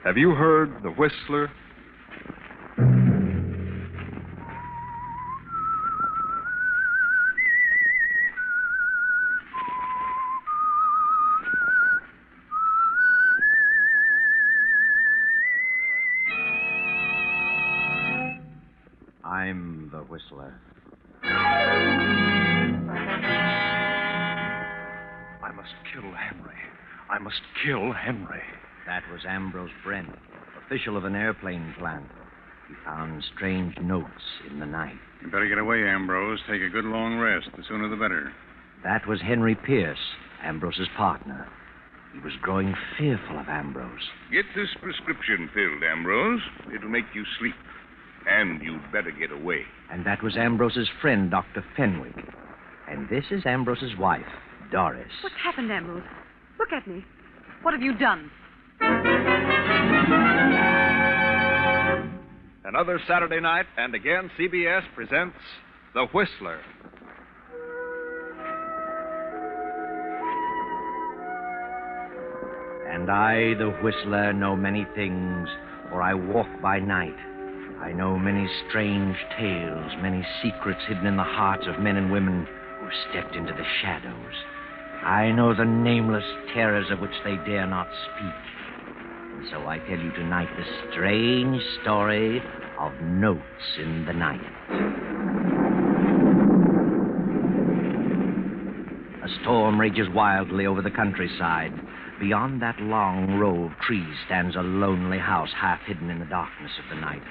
Have you heard the Whistler? I'm the Whistler. I must kill Henry. I must kill Henry. That was Ambrose Brent, official of an airplane plant. He found strange notes in the night. You better get away, Ambrose. Take a good long rest. The sooner the better. That was Henry Pierce, Ambrose's partner. He was growing fearful of Ambrose. Get this prescription filled, Ambrose. It'll make you sleep. And you'd better get away. And that was Ambrose's friend, Dr. Fenwick. And this is Ambrose's wife, Doris. What's happened, Ambrose? Look at me. What have you done? Another Saturday night, and again CBS presents The Whistler. And I, the Whistler, know many things, for I walk by night. I know many strange tales, many secrets hidden in the hearts of men and women who have stepped into the shadows. I know the nameless terrors of which they dare not speak. And so I tell you tonight the strange story of Notes in the Night. A storm rages wildly over the countryside. Beyond that long row of trees stands a lonely house half hidden in the darkness of the night.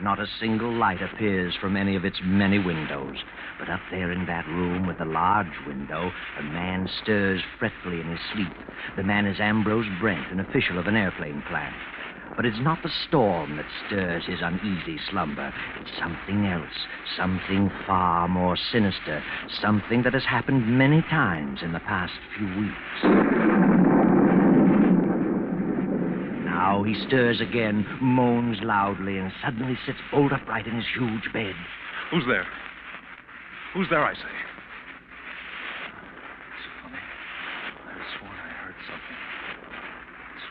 Not a single light appears from any of its many windows. But up there in that room with the large window, a man stirs fretfully in his sleep. The man is Ambrose Brent, an official of an airplane plant. But it's not the storm that stirs his uneasy slumber. It's something else, something far more sinister, something that has happened many times in the past few weeks. Now he stirs again, moans loudly, and suddenly sits bolt upright in his huge bed. Who's there? Who's there, I say? It's funny. I have sworn I heard something. I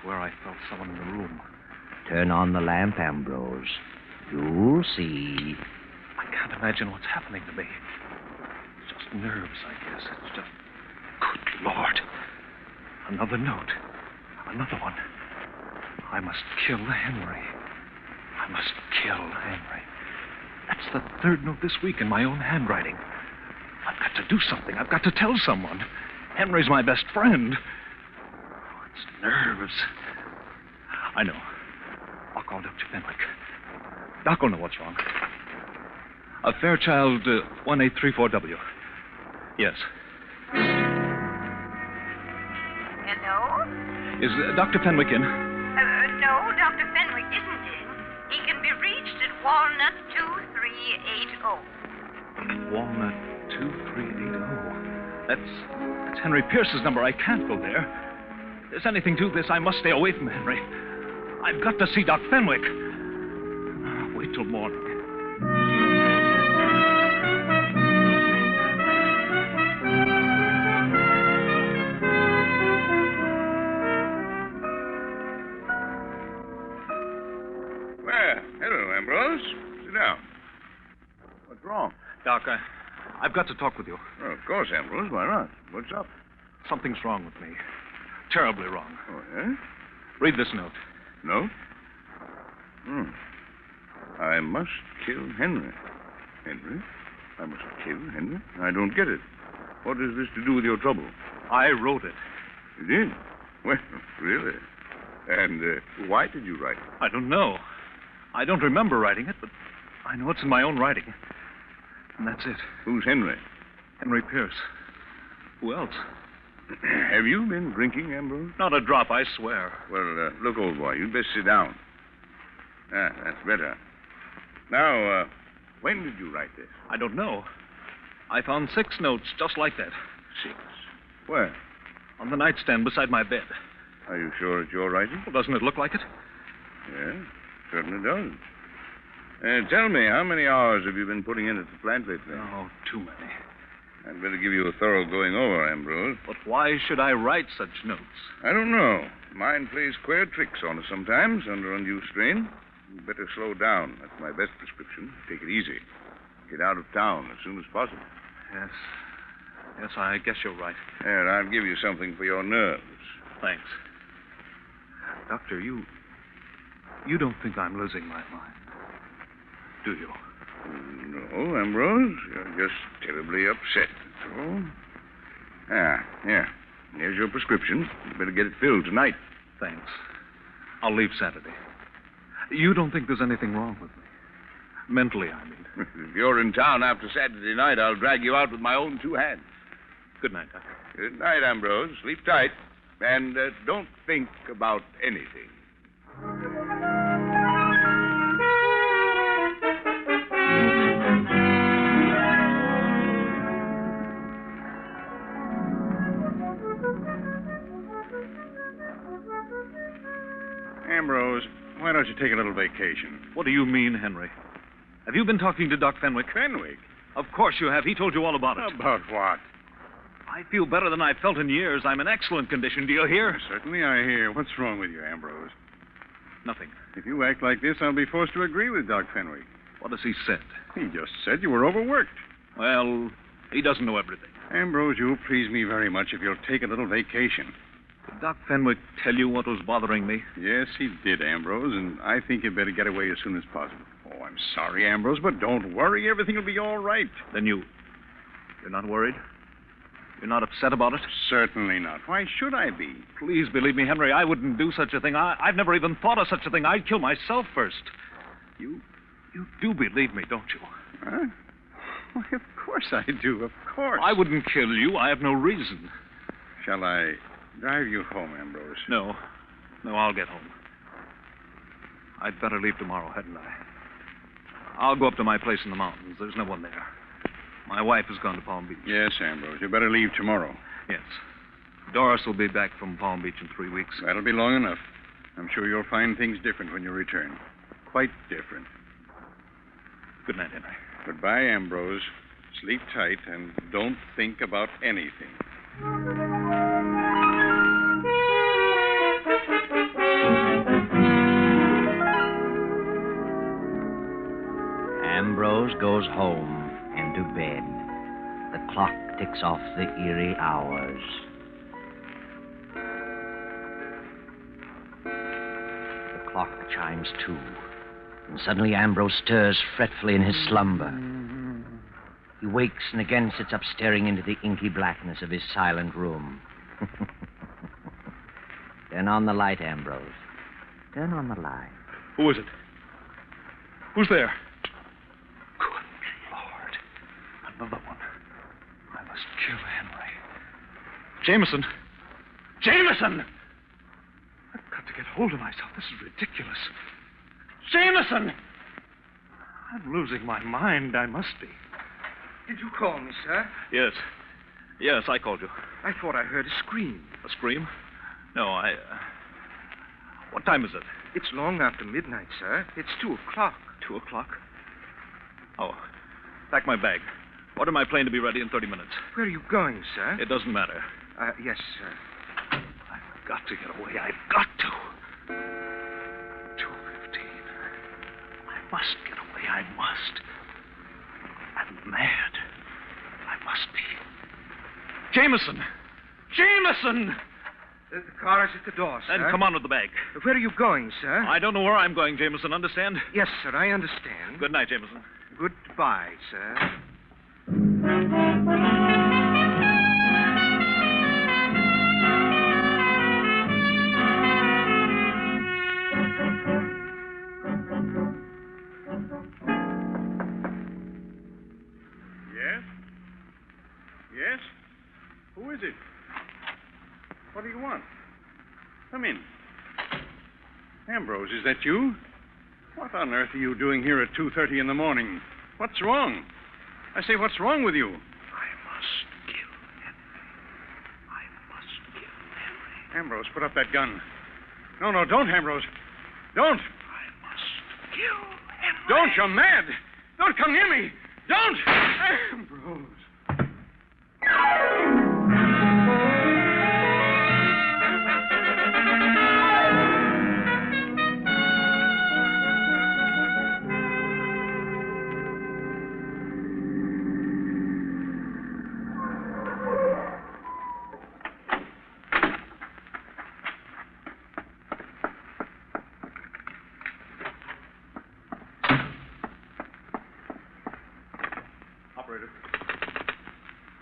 swear I felt someone in the room. Turn on the lamp, Ambrose. You'll see. I can't imagine what's happening to me. It's just nerves, I guess. It's just... Good Lord. Another note. Another one. I must kill Henry. I must kill Henry. That's the third note this week in my own handwriting. I've got to do something. I've got to tell someone. Henry's my best friend. Oh, it's nerves. I know. I'll call Dr. Fenwick. Doc will know what's wrong. Fairchild 1834W. Yes. Hello? Is Dr. Fenwick in? No, Dr. Fenwick isn't in. He can be reached at Walnut 2380. Walnut 2380. That's Henry Pierce's number. I can't go there. If there's anything to this, I must stay away from Henry. I've got to see Doc Fenwick. Wait till morning. Well, hello, Ambrose. Sit down. What's wrong? Doc, I've got to talk with you. Oh, of course, Ambrose. Why not? What's up? Something's wrong with me. Terribly wrong. Oh, yeah? Read this note. No? I must kill Henry. Henry? I must kill Henry? I don't get it. What has this to do with your trouble? I wrote it. You did? Well, really? And why did you write it? I don't know. I don't remember writing it, but I know it's in my own writing. And that's it. Who's Henry? Henry Pierce. Who else? Have you been drinking, Ambrose? Not a drop, I swear. Well, look, old boy, you'd best sit down. Ah, that's better. Now, when did you write this? I don't know. I found 6 notes just like that. 6? Where? On the nightstand beside my bed. Are you sure it's your writing? Well, doesn't it look like it? Yeah, certainly does. Tell me, how many hours have you been putting in at the plant lately? Oh, too many. I'd better give you a thorough going over, Ambrose. But why should I write such notes? I don't know. Mind plays queer tricks on us sometimes under undue strain. You better slow down. That's my best prescription. Take it easy. Get out of town as soon as possible. Yes. Yes, I guess you're right. Here, I'll give you something for your nerves. Thanks. Doctor, you don't think I'm losing my mind, do you? No, Ambrose. You're just terribly upset, that's all. Here. Here's your prescription. You better get it filled tonight. Thanks. I'll leave Saturday. You don't think there's anything wrong with me? Mentally, I mean. If you're in town after Saturday night, I'll drag you out with my own two hands. Good night, Doctor. Good night, Ambrose. Sleep tight. And don't think about anything. Ambrose, why don't you take a little vacation? What do you mean, Henry? Have you been talking to Doc Fenwick? Fenwick? Of course you have. He told you all about it. About what? I feel better than I've felt in years. I'm in excellent condition. Do you hear? Certainly I hear. What's wrong with you, Ambrose? Nothing. If you act like this, I'll be forced to agree with Doc Fenwick. What has he said? He just said you were overworked. Well, he doesn't know everything. Ambrose, you'll please me very much if you'll take a little vacation. Did Doc Fenwick tell you what was bothering me? Yes, he did, Ambrose, and I think you'd better get away as soon as possible. Oh, I'm sorry, Ambrose, but don't worry. Everything will be all right. Then you're not worried? You're not upset about it? Certainly not. Why should I be? Please believe me, Henry, I wouldn't do such a thing. I've never even thought of such a thing. I'd kill myself first. You do believe me, don't you? Huh? Why, of course I do, of course. I wouldn't kill you. I have no reason. Shall I drive you home, Ambrose? No, I'll get home. I'd better leave tomorrow, hadn't I? I'll go up to my place in the mountains. There's no one there. My wife has gone to Palm Beach. Yes, Ambrose. You better leave tomorrow. Yes. Doris will be back from Palm Beach in 3 weeks. That'll be long enough. I'm sure you'll find things different when you return. Quite different. Good night, Henry. Goodbye, Ambrose. Sleep tight and don't think about anything. Ambrose goes home and to bed. The clock ticks off the eerie hours. The clock chimes 2. And suddenly Ambrose stirs fretfully in his slumber. He wakes and again sits up staring into the inky blackness of his silent room. Turn on the light, Ambrose. Turn on the light. Who is it? Who's there? Good Lord. Another one. I must kill Henry. Jameson! Jameson! I've got to get hold of myself. This is ridiculous. Jameson! I'm losing my mind. I must be. Did you call me, sir? Yes. Yes, I called you. I thought I heard a scream. A scream? No, What time is it? It's long after midnight, sir. It's 2:00. 2:00? Oh, pack my bag. Order my plane to be ready in 30 minutes. Where are you going, sir? It doesn't matter. Yes, sir. I've got to get away. I've got to. 2:15. I must get away. I must. I'm mad. I must be. Jameson! Jameson! The car is at the door, sir. Then come on with the bag. Where are you going, sir? I don't know where I'm going, Jameson. Understand? Yes, sir, I understand. Good night, Jameson. Goodbye, sir. Yes? Yes? Who is it? What do you want? Come in. Ambrose, is that you? What on earth are you doing here at 2:30 in the morning? What's wrong? I say, what's wrong with you? I must kill Henry. I must kill Henry. Ambrose, put up that gun. No, don't, Ambrose. Don't. I must kill Henry. Don't, you're mad. Don't come near me. Don't. Ambrose.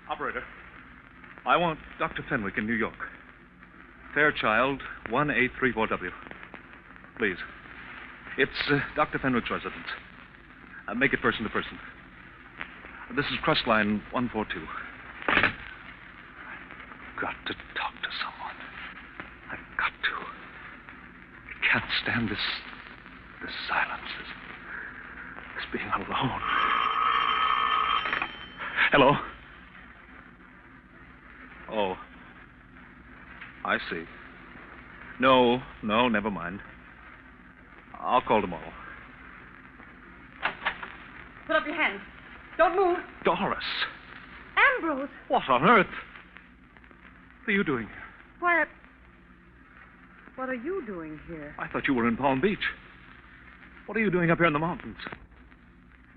Operator, I want Dr. Fenwick in New York. Fairchild, 1834W. Please. It's Dr. Fenwick's residence. Make it person to person. This is Crestline 142. I've got to talk to someone. I've got to. I can't stand this silence, this being alone. Hello? Oh. I see. No, never mind. I'll call tomorrow. Put up your hands. Don't move. Doris! Ambrose! What on earth? What are you doing here? Why, what are you doing here? I thought you were in Palm Beach. What are you doing up here in the mountains?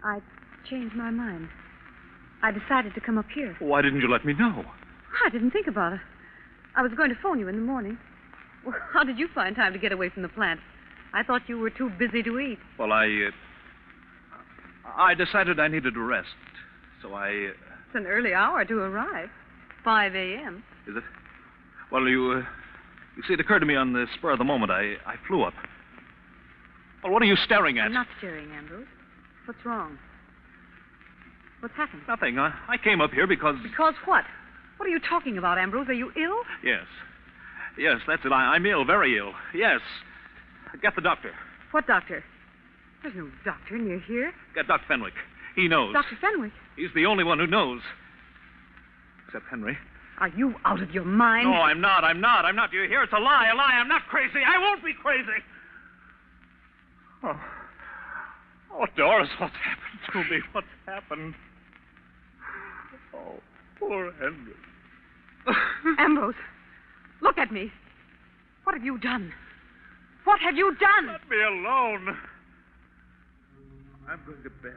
I changed my mind. I decided to come up here. Why didn't you let me know? I didn't think about it. I was going to phone you in the morning. Well, how did you find time to get away from the plant? I thought you were too busy to eat. Well, I decided I needed to rest, so I... It's an early hour to arrive. 5 a.m. Is it? Well, you see, it occurred to me on the spur of the moment. I flew up. Well, what are you staring at? I'm not staring, Ambrose. What's wrong? What's happened? Nothing. I came up here because... Because what? What are you talking about, Ambrose? Are you ill? Yes. Yes, that's it. I'm ill, very ill. Yes. Get the doctor. What doctor? There's no doctor near here. Get Dr. Fenwick. He knows. Dr. Fenwick? He's the only one who knows. Except Henry. Are you out of your mind? No, I'm not. Do you hear? It's a lie. I'm not crazy. I won't be crazy. Oh, Doris, what's happened to me? What's happened? Oh, poor Henry. Ambrose, look at me. What have you done? What have you done? Let me alone. I'm going to bed.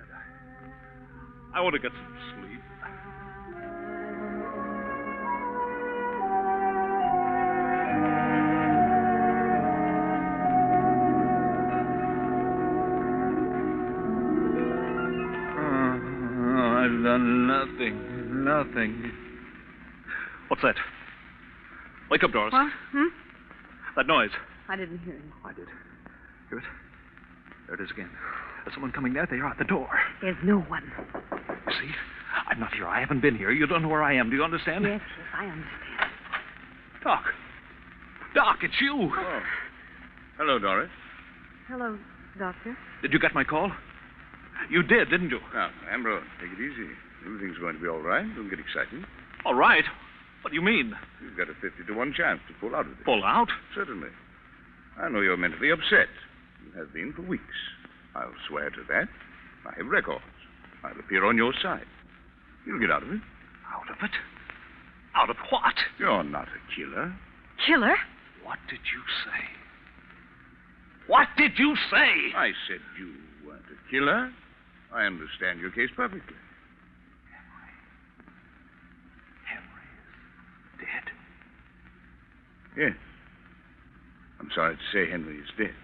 I want to get some sleep. I've done nothing. What's that? Wake up, Doris. What? That noise. I didn't hear it. I did. Hear it? There it is again. There's someone coming there. They are at the door. There's no one. You see? I'm not here. I haven't been here. You don't know where I am. Do you understand? Yes, I understand. Doc, it's you. Oh. Hello, Doris. Hello, Doctor. Did you get my call? You did, didn't you? Now, Ambrose, take it easy. Everything's going to be all right. Don't get excited. All right. What do you mean? You've got a 50-1 chance to pull out of this. Pull out? Certainly. I know you're mentally upset. You have been for weeks. I'll swear to that. I have records. I'll appear on your side. You'll get out of it. Out of it? Out of what? You're not a killer. Killer? What did you say? What did you say? I said you weren't a killer. I understand your case perfectly. Henry is dead. Yes. I'm sorry to say Henry is dead.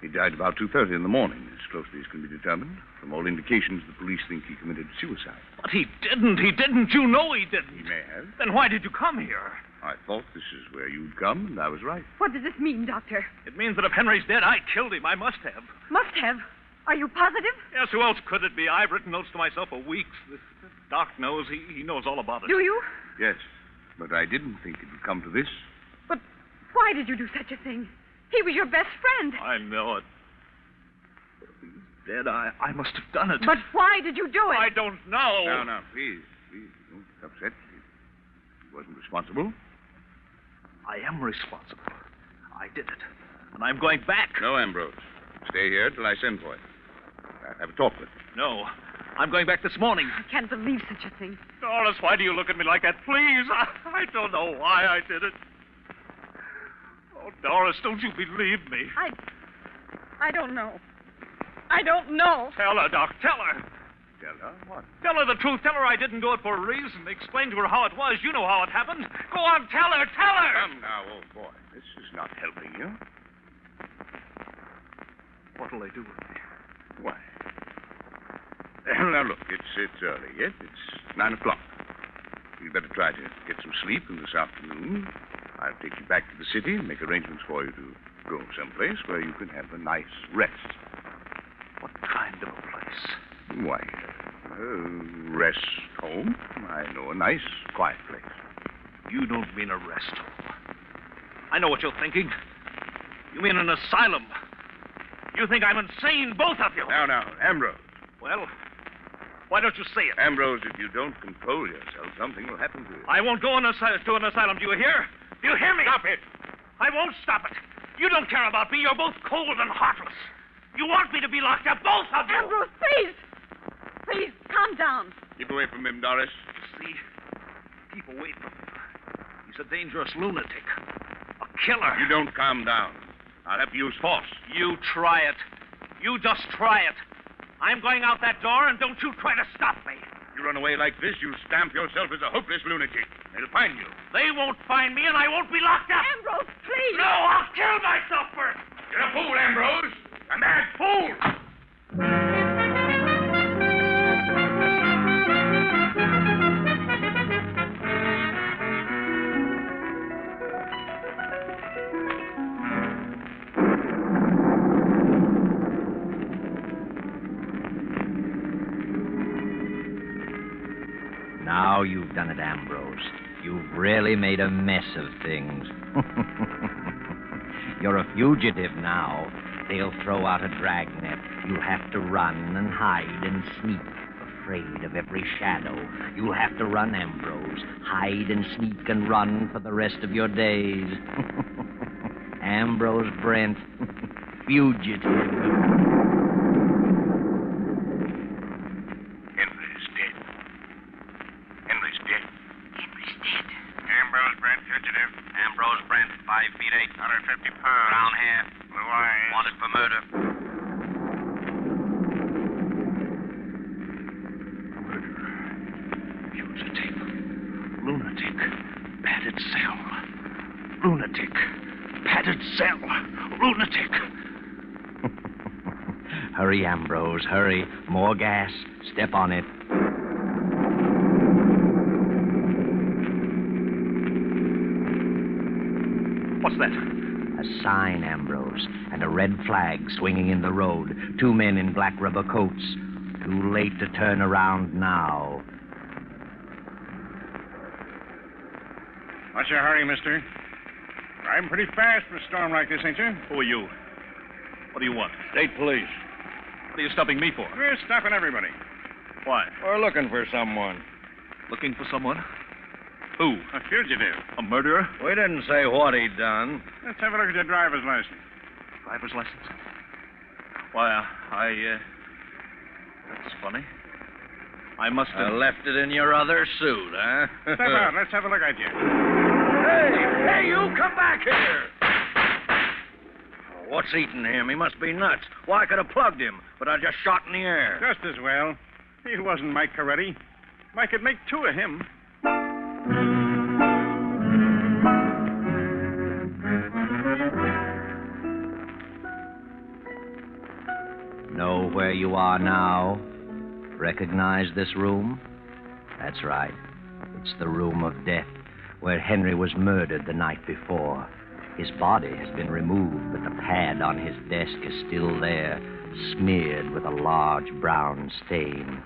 He died about 2:30 in the morning, as closely as can be determined. From all indications, the police think he committed suicide. But he didn't. You know he didn't. He may have. Then why did you come here? I thought this is where you'd come, and I was right. What does this mean, Doctor? It means that if Henry's dead, I killed him. I must have. Must have. Are you positive? Yes, who else could it be? I've written notes to myself for weeks. This Doc knows. He knows all about it. Do you? Yes, but I didn't think it would come to this. But why did you do such a thing? He was your best friend. I know it. But if he's dead, I must have done it. But why did you do it? I don't know. Now, please, don't get upset. He wasn't responsible. I am responsible. I did it. And I'm going back. No, Ambrose. Stay here till I send for you. I'll have a talk with you. No. I'm going back this morning. I can't believe such a thing. Doris, why do you look at me like that? Please. I don't know why I did it. Oh, Doris, don't you believe me? I don't know. I don't know. Tell her, Doc. Tell her. Tell her what? Tell her the truth. Tell her I didn't do it for a reason. Explain to her how it was. You know how it happened. Go on, tell her. Tell her. Come now, old boy. This is not helping you. What'll they do with me? Why? Now, look, it's early yet. It's 9 o'clock. You'd better try to get some sleep in this afternoon. I'll take you back to the city and make arrangements for you to go someplace where you can have a nice rest. What kind of a place? Why, rest home. I know a nice, quiet place. You don't mean a rest home. I know what you're thinking. You mean an asylum. You think I'm insane, both of you. Now, Ambrose. Well, why don't you say it? Ambrose, if you don't control yourself, something will happen to you. I won't go to an asylum. Do you hear? Do you hear me? Stop it. I won't stop it. You don't care about me. You're both cold and heartless. You want me to be locked up, both of you. Ambrose, please. Please, calm down. Keep away from him, Doris. See? Keep away from him. He's a dangerous lunatic. A killer. You don't calm down. I'll have to use force. You try it. You just try it. I'm going out that door, and don't you try to stop me. You run away like this, you stamp yourself as a hopeless lunatic. They'll find you. They won't find me, and I won't be locked up. Ambrose, please. No, I'll kill myself first. You're a fool, Ambrose. A mad fool. Now you've done it, Ambrose. You've really made a mess of things. You're a fugitive now. They'll throw out a dragnet. You'll have to run and hide and sneak, afraid of every shadow. You'll have to run, Ambrose. Hide and sneak and run for the rest of your days. Ambrose Brent, fugitive. Henry's dead. Henry's dead. Henry's dead. Ambrose Brent, fugitive. Ambrose Brent, 5 feet 8. 150 pounds. Brown hair. Blue eyes. Wanted for murder. Fugitive. Lunatic. Padded cell. Lunatic. Padded cell. Lunatic. Hurry, Ambrose, hurry. More gas. Step on it. What's that? A sign, Ambrose, and a red flag swinging in the road. 2 men in black rubber coats. Too late to turn around now. What's your hurry, mister? Driving pretty fast for a storm like this, ain't you? Who are you? What do you want? State police. What are you stopping me for? We're stopping everybody. Why? We're looking for someone. Looking for someone? Who? A fugitive. A murderer? We didn't say what he'd done. Let's have a look at your driver's license. Driver's license? Why, that's funny. I must have... Left it in your other suit, huh? Step out. Let's have a look at you. Hey, you come back here. What's eating him? He must be nuts. Well, I could have plugged him, but I just shot in the air. Just as well. He wasn't Mike Coretti. I could make 2 of him. Know where you are now? Recognize this room? That's right. It's the room of death, where Henry was murdered the night before. His body has been removed, but the pad on his desk is still there, smeared with a large brown stain.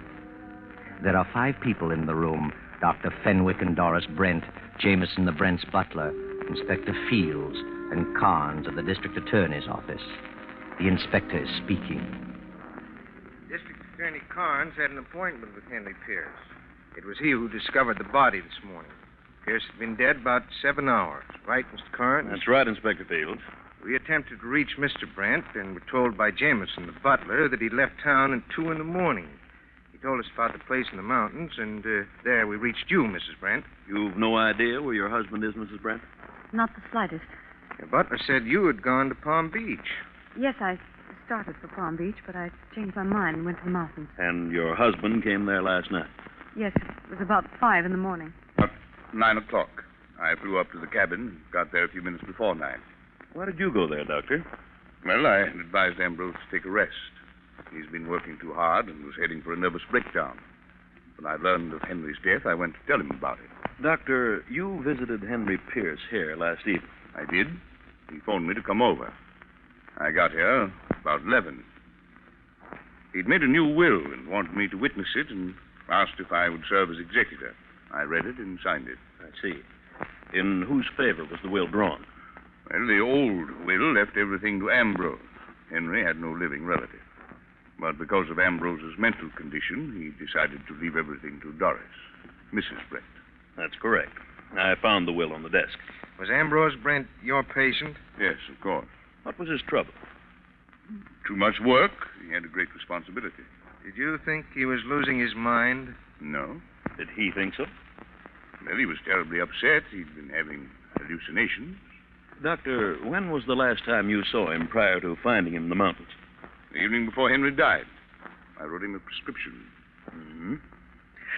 There are 5 people in the room: Dr. Fenwick and Doris Brent, Jameson the Brent's butler, Inspector Fields, and Carnes of the District Attorney's office. The inspector is speaking. District Attorney Carnes had an appointment with Henry Pierce. It was he who discovered the body this morning. Pierce had been dead about 7 hours. Right, Mr. Carnes? That's right, Inspector Fields. We attempted to reach Mr. Brent and were told by Jameson, the butler, that he left town at 2 in the morning. He told us about the place in the mountains, and there we reached you, Mrs. Brent. You've no idea where your husband is, Mrs. Brent? Not the slightest. Your butler said you had gone to Palm Beach. Yes, I started for Palm Beach, but I changed my mind and went to the mountains. And your husband came there last night? Yes, it was about 5 in the morning. About 9 o'clock. I flew up to the cabin, got there a few minutes before 9. Why did you go there, Doctor? Well, I had advised Ambrose to take a rest. He's been working too hard and was heading for a nervous breakdown. When I learned of Henry's death, I went to tell him about it. Doctor, you visited Henry Pierce here last evening. I did. He phoned me to come over. I got here about 11. He'd made a new will and wanted me to witness it and asked if I would serve as executor. I read it and signed it. I see. In whose favor was the will drawn? Well, the old will left everything to Ambrose. Henry had no living relative. But because of Ambrose's mental condition, he decided to leave everything to Doris, Mrs. Brent. That's correct. I found the will on the desk. Was Ambrose Brent your patient? Yes, of course. What was his trouble? Too much work. He had a great responsibility. Did you think he was losing his mind? No. Did he think so? Well, he was terribly upset. He'd been having hallucinations. Doctor, when was the last time you saw him prior to finding him in the mountains? The evening before Henry died. I wrote him a prescription. Mm-hmm.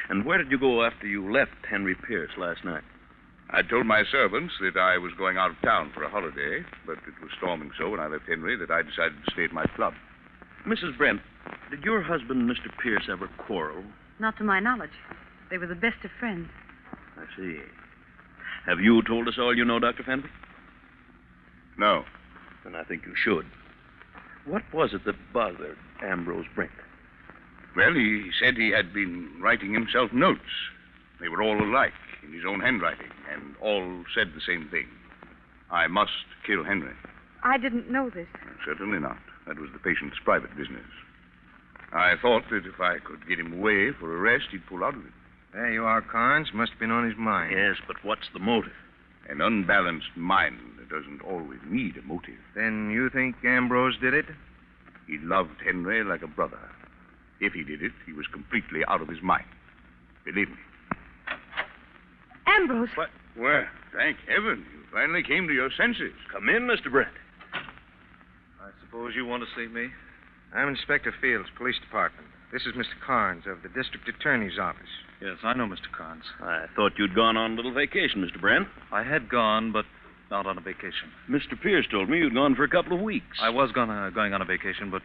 And where did you go after you left Henry Pierce last night? I told my servants that I was going out of town for a holiday, but it was storming so when I left Henry that I decided to stay at my club. Mrs. Brent, did your husband, Mr. Pierce, ever quarrel? Not to my knowledge. They were the best of friends. I see. Have you told us all you know, Dr. Fenby? No. Then I think you should. What was it that bothered Ambrose Brent? Well, he said he had been writing himself notes. They were all alike, in his own handwriting, and all said the same thing. I must kill Henry. I didn't know this. Certainly not. That was the patient's private business. I thought that if I could get him away for a rest, he'd pull out of it. There you are, Carnes. Must have been on his mind. Yes, but what's the motive? An unbalanced mind doesn't always need a motive. Then you think Ambrose did it? He loved Henry like a brother. If he did it, he was completely out of his mind. Believe me. Ambrose! What? Well, thank heaven. You finally came to your senses. Come in, Mr. Brent. I suppose you want to see me? I'm Inspector Fields, Police Department. This is Mr. Carnes of the District Attorney's Office. Yes, I know Mr. Carnes. I thought you'd gone on a little vacation, Mr. Brent. I had gone, but not on a vacation. Mr. Pierce told me you'd gone for a couple of weeks. I was going on a vacation, but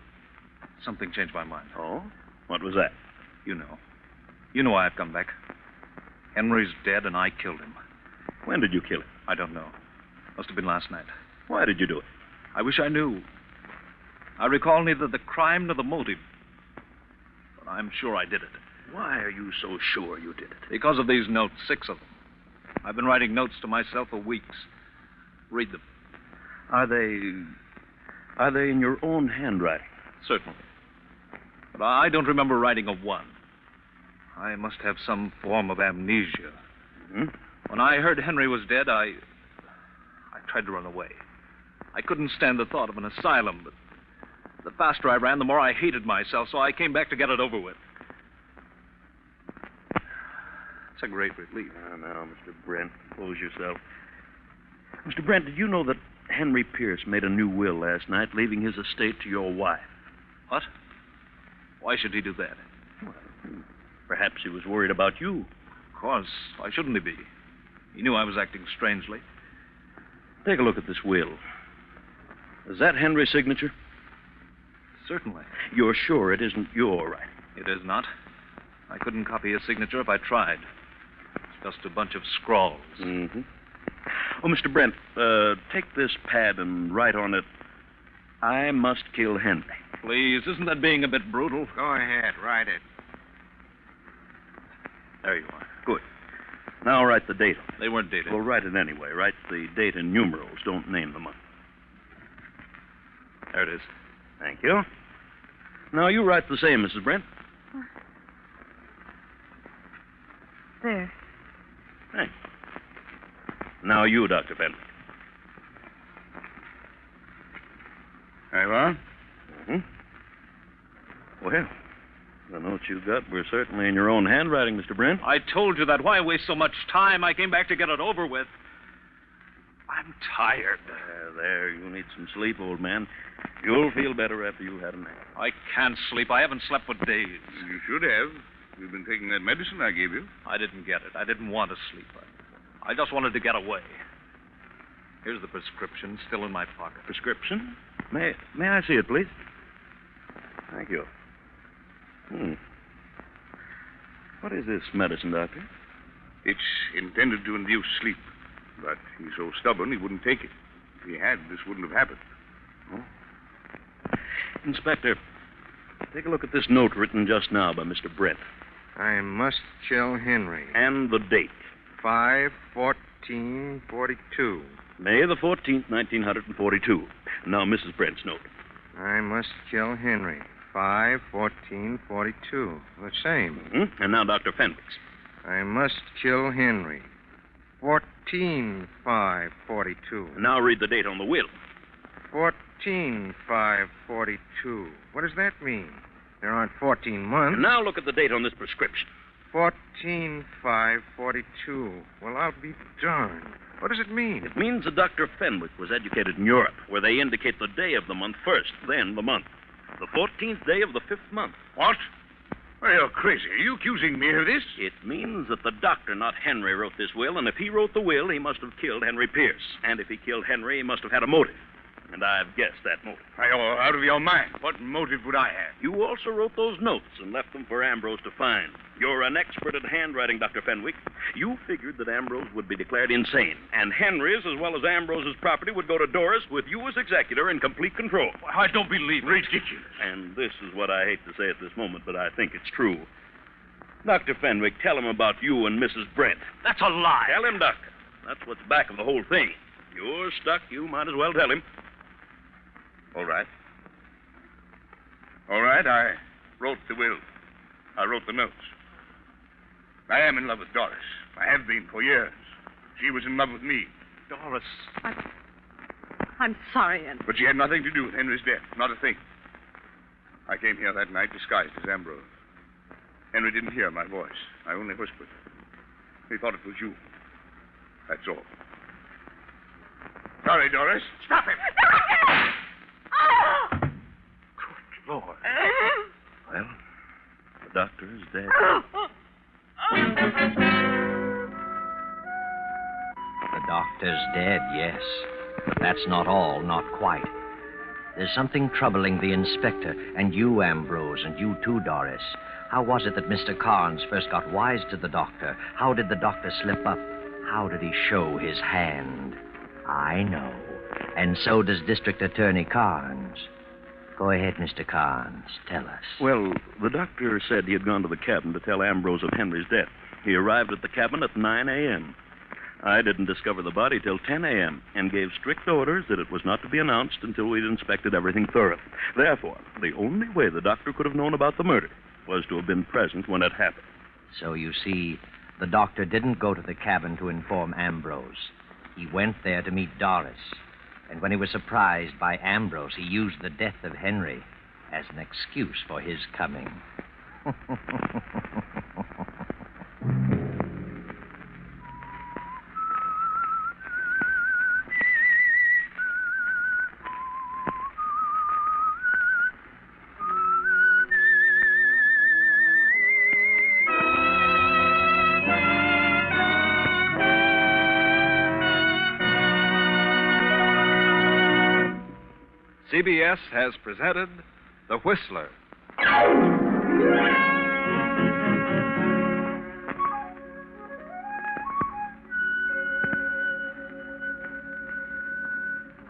something changed my mind. Oh? What was that? You know. You know why I've come back. Henry's dead, and I killed him. When did you kill him? I don't know. Must have been last night. Why did you do it? I wish I knew. I recall neither the crime nor the motive. But I'm sure I did it. Why are you so sure you did it? Because of these notes, 6 of them. I've been writing notes to myself for weeks. Read them. Are they in your own handwriting? Certainly. But I don't remember writing a one. I must have some form of amnesia. Hmm? When I heard Henry was dead, I tried to run away. I couldn't stand the thought of an asylum, but the faster I ran, the more I hated myself, so I came back to get it over with. It's a great relief. Now, Mr. Brent, compose yourself. Mr. Brent, did you know that Henry Pierce made a new will last night, leaving his estate to your wife? What? Why should he do that? Well, perhaps he was worried about you. Of course. Why shouldn't he be? He knew I was acting strangely. Take a look at this will. Is that Henry's signature? Certainly. You're sure it isn't your writing? It is not. I couldn't copy his signature if I tried. It's just a bunch of scrawls. Mm-hmm. Oh, Mr. Brent, take this pad and write on it, I must kill Henry. Please, isn't that being a bit brutal? Go ahead, write it. There you are. Good. Now write the date on it. They weren't dated. Well, write it anyway. Write the date in numerals. Don't name the month. There it is. Thank you. Now you write the same, Mrs. Brent. There. Thanks. Now you, Dr. Fenwick. There you are. Mm-hmm. Well, The notes you got were certainly in your own handwriting, Mr. Brent. I told you that. Why waste so much time? I came back to get it over with. I'm tired. There, you need some sleep, old man. You'll feel better after you've had a nap. I can't sleep. I haven't slept for days. You should have. You've been taking that medicine I gave you. I didn't get it. I didn't want to sleep. I just wanted to get away. Here's the prescription, still in my pocket. Prescription? May I see it, please? Thank you. What is this medicine, Doctor? It's intended to induce sleep, but he's so stubborn he wouldn't take it. If he had, this wouldn't have happened. Oh. Inspector, take a look at this note written just now by Mr. Brent. I must kill Henry. And the date. 5/14/42. May the 14th, 1942. Now, Mrs. Brent's note. I must kill Henry. 5/14/42. The same. Mm-hmm. And now Dr. Fenwick's. I must kill Henry. 14/5/42. And now read the date on the will. 14/5/42. What does that mean? There aren't 14 months. And now look at the date on this prescription. 14/5/42. Well, I'll be darned. What does it mean? It means that Dr. Fenwick was educated in Europe, where they indicate the day of the month first, then the month. The 14th day of the 5th month. What? Well, you're crazy. Are you accusing me of this? It means that the doctor, not Henry, wrote this will, and if he wrote the will, he must have killed Henry Pierce. And if he killed Henry, he must have had a motive. And I've guessed that motive. You're out of your mind. What motive would I have? You also wrote those notes and left them for Ambrose to find. You're an expert at handwriting, Dr. Fenwick. You figured that Ambrose would be declared insane, and Henry's as well as Ambrose's property would go to Doris with you as executor in complete control. I don't believe it. Ridiculous. And this is what I hate to say at this moment, but I think it's true. Dr. Fenwick, tell him about you and Mrs. Brent. That's a lie. Tell him, Doctor. That's what's back of the whole thing. You're stuck. You might as well tell him. All right. All right, I wrote the will. I wrote the notes. I am in love with Doris. I have been for years. She was in love with me. Doris. I'm sorry, Henry. But she had nothing to do with Henry's death. Not a thing. I came here that night disguised as Ambrose. Henry didn't hear my voice. I only whispered. He thought it was you. That's all. Sorry, Doris. Stop him. Good Lord. Well, the doctor is dead. The doctor's dead, yes. But that's not all, not quite. There's something troubling the inspector, and you, Ambrose, and you too, Doris. How was it that Mr. Carnes first got wise to the doctor? How did the doctor slip up? How did he show his hand? I know. And so does District Attorney Carnes. Go ahead, Mr. Carnes. Tell us. Well, the doctor said he had gone to the cabin to tell Ambrose of Henry's death. He arrived at the cabin at 9 a.m. I didn't discover the body till 10 a.m. and gave strict orders that it was not to be announced until we'd inspected everything thoroughly. Therefore, the only way the doctor could have known about the murder was to have been present when it happened. So you see, the doctor didn't go to the cabin to inform Ambrose. He went there to meet Doris. And when he was surprised by Ambrose, he used the death of Henry as an excuse for his coming. CBS has presented The Whistler.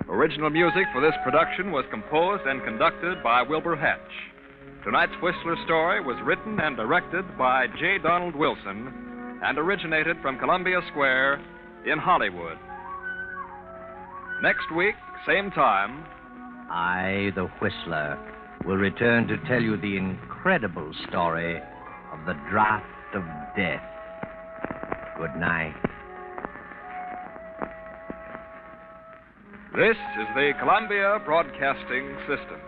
Original music for this production was composed and conducted by Wilbur Hatch. Tonight's Whistler story was written and directed by J. Donald Wilson and originated from Columbia Square in Hollywood. Next week, same time, I, the Whistler, will return to tell you the incredible story of the Draft of Death. Good night. This is the Columbia Broadcasting System.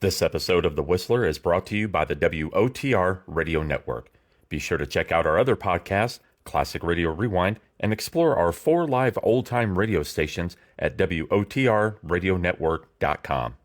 This episode of The Whistler is brought to you by the WOTR Radio Network. Be sure to check out our other podcasts, Classic Radio Rewind, and explore our 4 live old-time radio stations at WOTRradionetwork.com.